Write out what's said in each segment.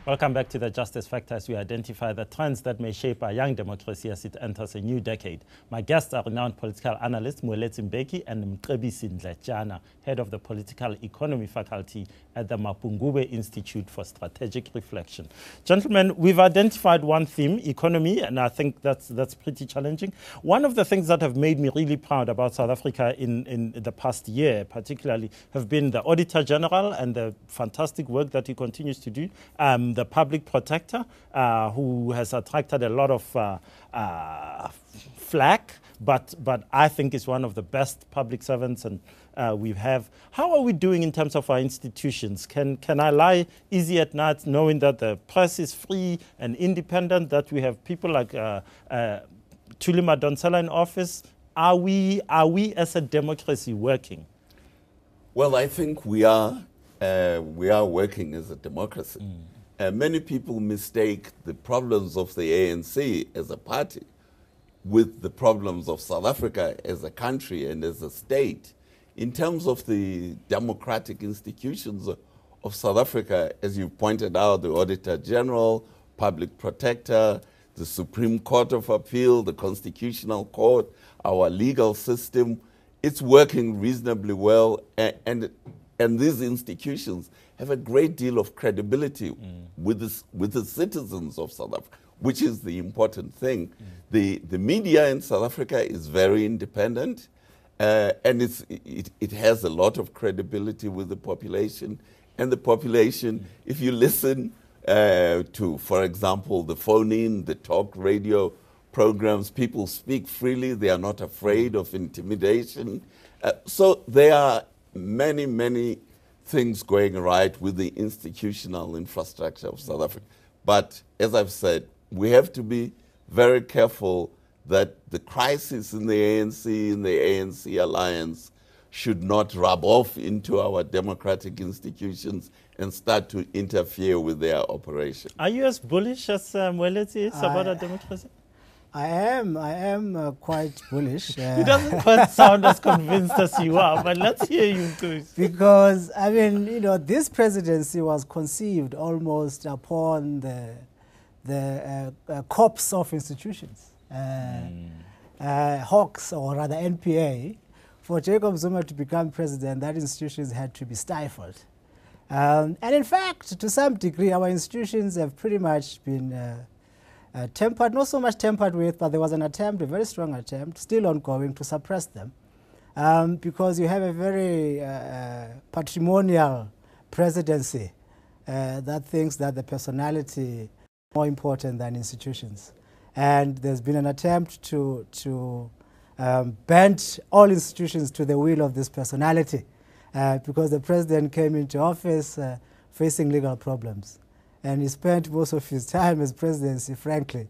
Welcome back to the Justice Factor as we identify the trends that may shape our young democracy as it enters a new decade. My guests are renowned political analyst Moeletsi Mbeki and Mcebisi Ndletyana, head of the Political Economy Faculty at the Mapungubwe Institute for Strategic Reflection. Gentlemen, we've identified one theme, economy, and I think that's pretty challenging. One of the things that have made me really proud about South Africa in the past year, particularly, have been the Auditor General and the fantastic work that he continues to do. The public protector, who has attracted a lot of flack, but I think is one of the best public servants and we have. How are we doing in terms of our institutions? Can I lie easy at night knowing that the press is free and independent, that we have people like Thuli Madonsela in office? Are we as a democracy working? Well, I think we are working as a democracy. Many people mistake the problems of the ANC as a party with the problems of South Africa as a country and as a state. In terms of the democratic institutions of South Africa, as you pointed out, the Auditor General, Public Protector, the Supreme Court of Appeal, the Constitutional Court, our legal system, it's working reasonably well, and these institutions have a great deal of credibility with the citizens of South Africa, which is the important thing. The media in South Africa is very independent, and it has a lot of credibility with the population. And the population, if you listen to, for example, the phone-in, the talk radio programs, people speak freely. They are not afraid of intimidation. So there are many, many things going right with the institutional infrastructure of South Africa. But as I've said, we have to be very careful that the crisis in the ANC alliance, should not rub off into our democratic institutions and start to interfere with their operation. Are you as bullish as Moeletsi is about our democracy? I am quite bullish. He doesn't quite sound as convinced as you are, but let's hear you too. Because, I mean, you know, this presidency was conceived almost upon the corpse of institutions. Hawks, or rather NPA, for Jacob Zuma to become president, that institutions had to be stifled. And in fact, to some degree, our institutions have pretty much been tempered, not so much tempered with, but there was an attempt, a very strong attempt, still ongoing, to suppress them. Because you have a very patrimonial presidency that thinks that the personality is more important than institutions. And there's been an attempt to bend all institutions to the will of this personality because the president came into office facing legal problems. And he spent most of his time as presidency, frankly,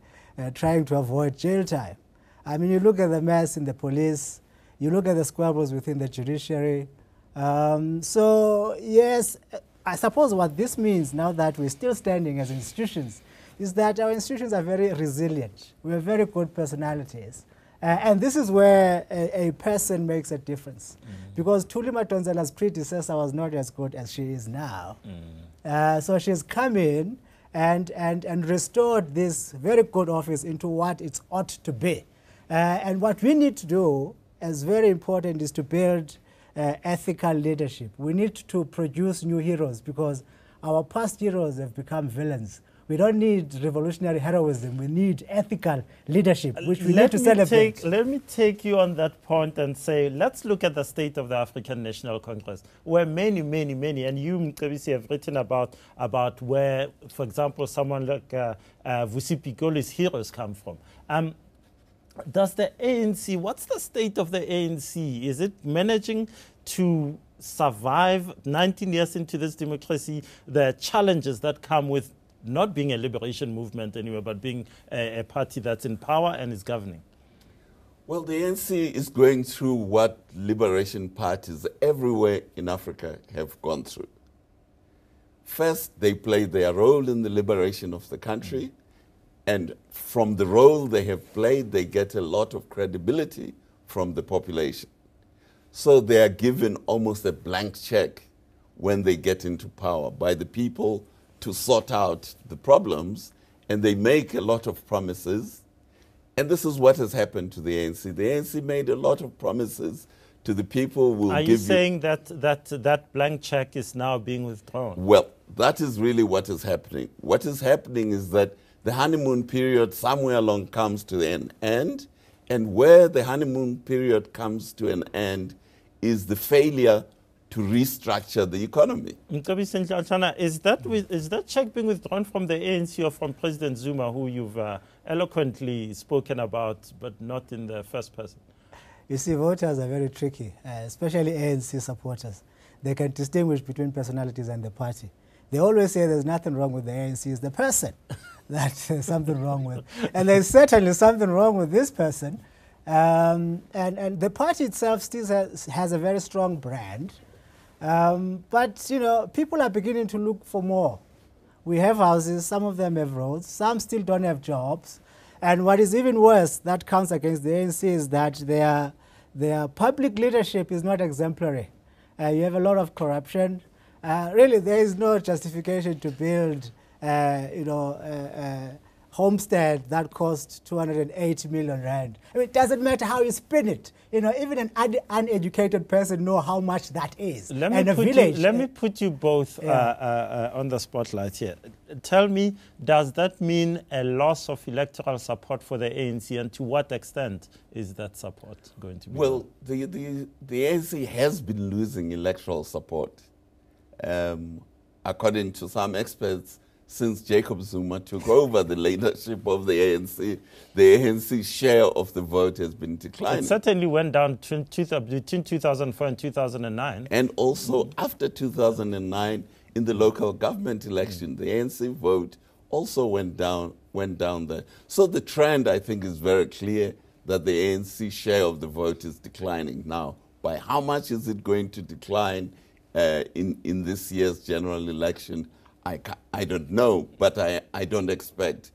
trying to avoid jail time. I mean, you look at the mess in the police, you look at the squabbles within the judiciary. So, yes, I suppose what this means, now that we're still standing as institutions, is that our institutions are very resilient. We have very good personalities. And this is where a person makes a difference. Because Thuli Madonsela's predecessor was not as good as she is now. So she's come in and restored this very good office into what it ought to be. And what we need to do, as very important, is to build ethical leadership. We need to produce new heroes because our past heroes have become villains. We don't need revolutionary heroism. We need ethical leadership, which we need to celebrate. Let me take you on that point and say, let's look at the state of the African National Congress, where many, and you, Mcebisi, have written about where, for example, someone like Vusi Pikoli's heroes come from. Does the ANC, what's the state of the ANC? Is it managing to survive 19 years into this democracy, the challenges that come with not being a liberation movement anyway, but being a party that's in power and is governing? Well, the ANC is going through what liberation parties everywhere in Africa have gone through. First, they played their role in the liberation of the country, and from the role they have played, they get a lot of credibility from the population. So they are given almost a blank check when they get into power by the people to sort out the problems, and they make a lot of promises. And this is what has happened to the ANC. The ANC made a lot of promises to the people who will give you... Are you saying that blank check is now being withdrawn? Well, that is really what is happening. What is happening is that the honeymoon period somewhere along comes to an end, and where the honeymoon period comes to an end is the failure to restructure the economy. Mcebisi, Ndletyana, is that check being withdrawn from the ANC or from President Zuma, who you've eloquently spoken about, but not in the first person? You see, voters are very tricky, especially ANC supporters. They can distinguish between personalities and the party. They always say there's nothing wrong with the ANC, it's the person that there's something wrong with. And there's certainly something wrong with this person. And the party itself still has a very strong brand. But, you know, people are beginning to look for more. We have houses, some of them have roads, some still don't have jobs. And what is even worse, that counts against the ANC, is that their public leadership is not exemplary. You have a lot of corruption. Really, there is no justification to build, homestead that cost 280 million rand. I mean, it doesn't matter how you spin it. You know, even an uneducated person knows how much that is. Let me put you both on the spotlight here. Tell me, does that mean a loss of electoral support for the ANC, and to what extent is that support going to be? Well, the ANC has been losing electoral support. According to some experts, since Jacob Zuma took over the leadership of the ANC share of the vote has been declining. It certainly went down between 2004 and 2009. And also after 2009, in the local government election, the ANC vote also went down there. So the trend, I think, is very clear that the ANC share of the vote is declining now. By how much is it going to decline in this year's general election? I don't know, but I don't expect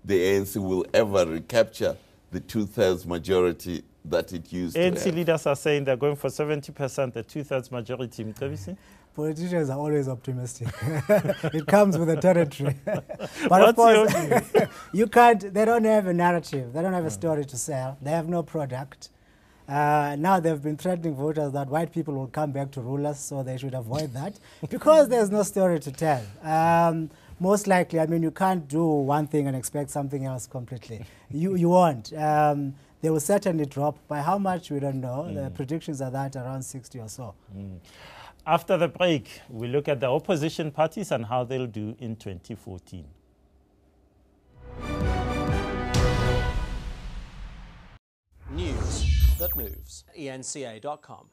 the ANC will ever recapture the 2/3 majority that it used to have. ANC leaders are saying they're going for 70%, the 2/3 majority. Mcebisi? Politicians are always optimistic. It comes with the territory. But What's of course, you can't, they don't have a narrative. They don't have a story to sell. They have no product. Now they've been threatening voters that white people will come back to rule us, so they should avoid that, because there's no story to tell. Most likely, I mean, you can't do one thing and expect something else completely. You won't. They will certainly drop. By how much, we don't know. The predictions are that around 60 or so. After the break, we look at the opposition parties and how they'll do in 2014. News that moves. ENCA.com.